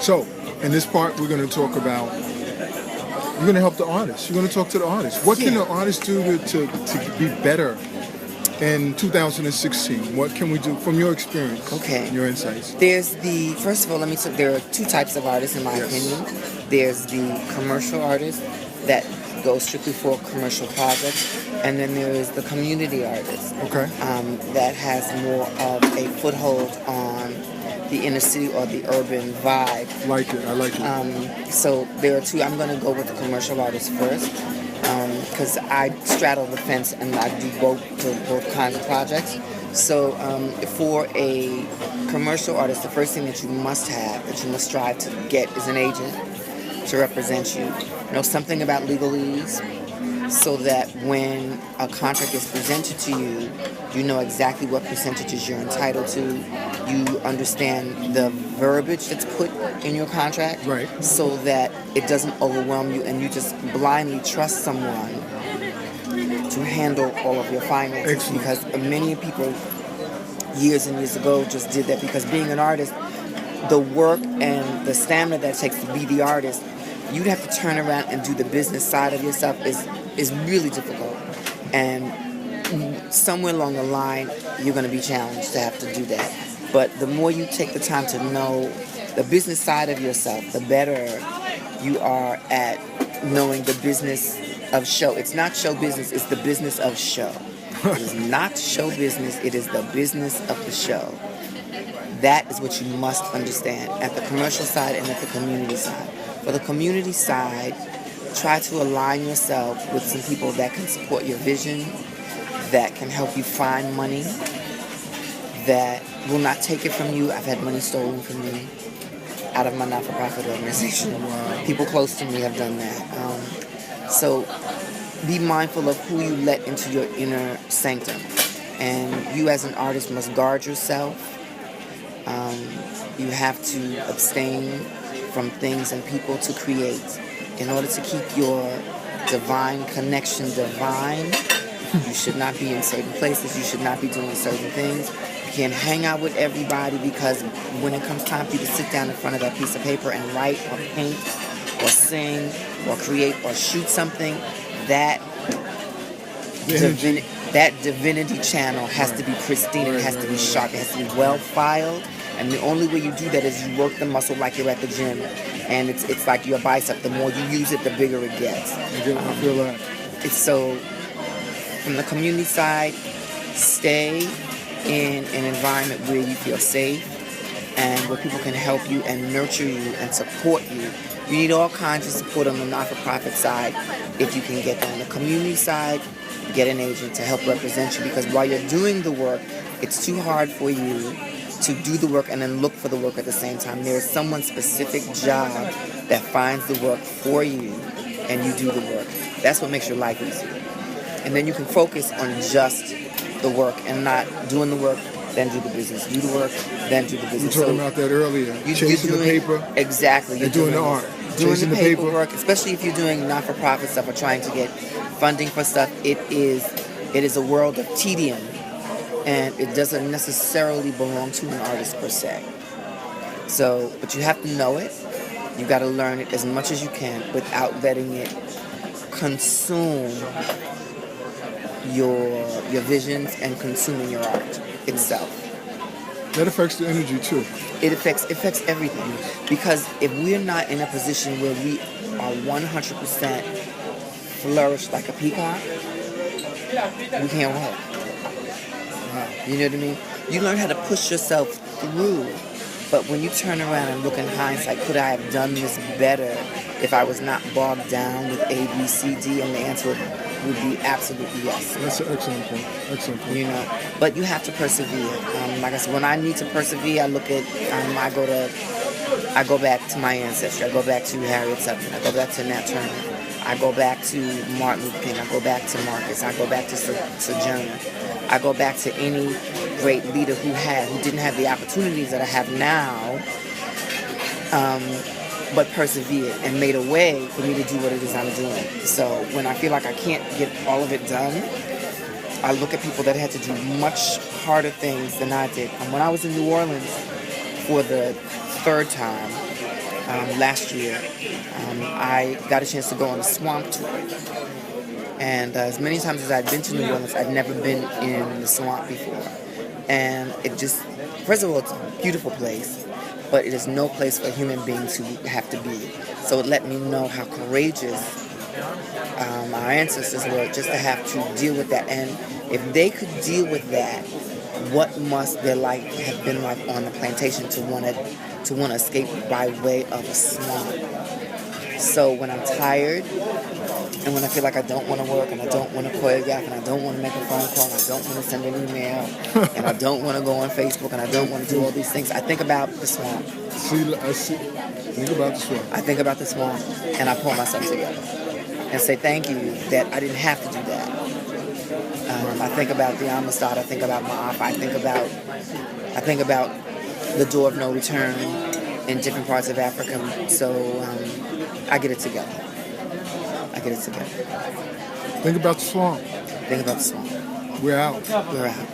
So, in this part, we're going to talk about, you're going to help the artist. You're going to talk to the artist. What can the artist do to be better in 2016? What can we do from your experience? Okay. Your insights. First of all, there are two types of artists in my opinion. There's the commercial artist that goes strictly for commercial projects, and then there is the community artist. Okay. That has more of a foothold on the inner city or the urban vibe. I like it. So there are two. I'm going to go with the commercial artist first, because I straddle the fence and I do both kinds of projects. So for a commercial artist, the first thing that you must strive to get is an agent to represent you. Know something about legalese so that when a contract is presented to you, you know exactly what percentages you're entitled to. You understand the verbiage that's put in your contract, right, so that it doesn't overwhelm you and you just blindly trust someone to handle all of your finances. Excellent. Because many people years and years ago just did that, because being an artist, the work and the stamina that it takes to be the artist, you'd have to turn around and do the business side of yourself is really difficult. And somewhere along the line, you're going to be challenged to have to do that. But the more you take the time to know the business side of yourself, the better you are at knowing the business of show. It's not show business, it's the business of show. It is not show business, it is the business of the show. That is what you must understand at the commercial side and at the community side. For the community side, try to align yourself with some people that can support your vision, that can help you find money, that will not take it from you. I've had money stolen from me out of my not-for-profit organization. Wow. People close to me have done that. So be mindful of who you let into your inner sanctum. And you as an artist must guard yourself. You have to abstain from things and people to create. In order to keep your divine connection divine, you should not be in certain places. You should not be doing certain things. You can't hang out with everybody, because when it comes time for you to sit down in front of that piece of paper and write or paint or sing or create or shoot something, that divinity channel has to be pristine. It has to be sharp. It has to be well filed. And the only way you do that is you work the muscle like you're at the gym. And it's like your bicep. The more you use it, the bigger it gets. I feel that. It's so, from the community side, stay in an environment where you feel safe and where people can help you and nurture you and support you. You need all kinds of support on the not-for-profit side if you can get that. On the community side, get an agent to help represent you, because while you're doing the work, it's too hard for you to do the work and then look for the work at the same time. There is someone's specific job that finds the work for you and you do the work. That's what makes your life easier. And then you can focus on just the work and not doing the work, then do the business. Do the work, then do the business. You were talking about that earlier. Chasing the paper. Exactly. You're doing the art. Doing the paperwork, especially if you're doing not-for-profit stuff or trying to get funding for stuff, it is a world of tedium. And it doesn't necessarily belong to an artist per se. So, but you have to know it. You got to learn it as much as you can without letting it consume your visions and consuming your art itself. That affects the energy too. It affects everything. Because if we're not in a position where we are 100% flourished like a peacock, we can't work. You know what I mean? You learn how to push yourself through. But when you turn around and look in hindsight, could I have done this better if I was not bogged down with A, B, C, D? And the answer would be absolutely yes. That's an excellent point. Excellent point. You know, but you have to persevere. Like I said, when I need to persevere, I look at, I go back to my ancestry. I go back to Harriet Tubman. I go back to Nat Turner. I go back to Martin Luther King. I go back to Marcus. I go back to Sojourner. I go back to any great leader who didn't have the opportunities that I have now, but persevered and made a way for me to do what it is I'm doing. So when I feel like I can't get all of it done, I look at people that had to do much harder things than I did. And when I was in New Orleans for the third time, last year, I got a chance to go on a swamp tour. And as many times as I'd been to New Orleans, I'd never been in the swamp before. And it just, first of all, it's a beautiful place, but it is no place for a human being to have to be. So it let me know how courageous our ancestors were just to have to deal with that. And if they could deal with that, what must their life have been like on the plantation to want to escape by way of a swamp? So when I'm tired, and when I feel like I don't want to work, and I don't want to choreograph, and I don't want to make a phone call, and I don't want to send an email, and I don't want to go on Facebook, and I don't want to do all these things, I think about the swamp. I see. Think about the swamp. I think about the swamp, and I pull myself together and say thank you that I didn't have to do that. I think about the Amistad. I think about Ma'af. I think about the door of no return in different parts of Africa. So I get it together. Think about the swamp. Think about the swamp. We're out. We're out.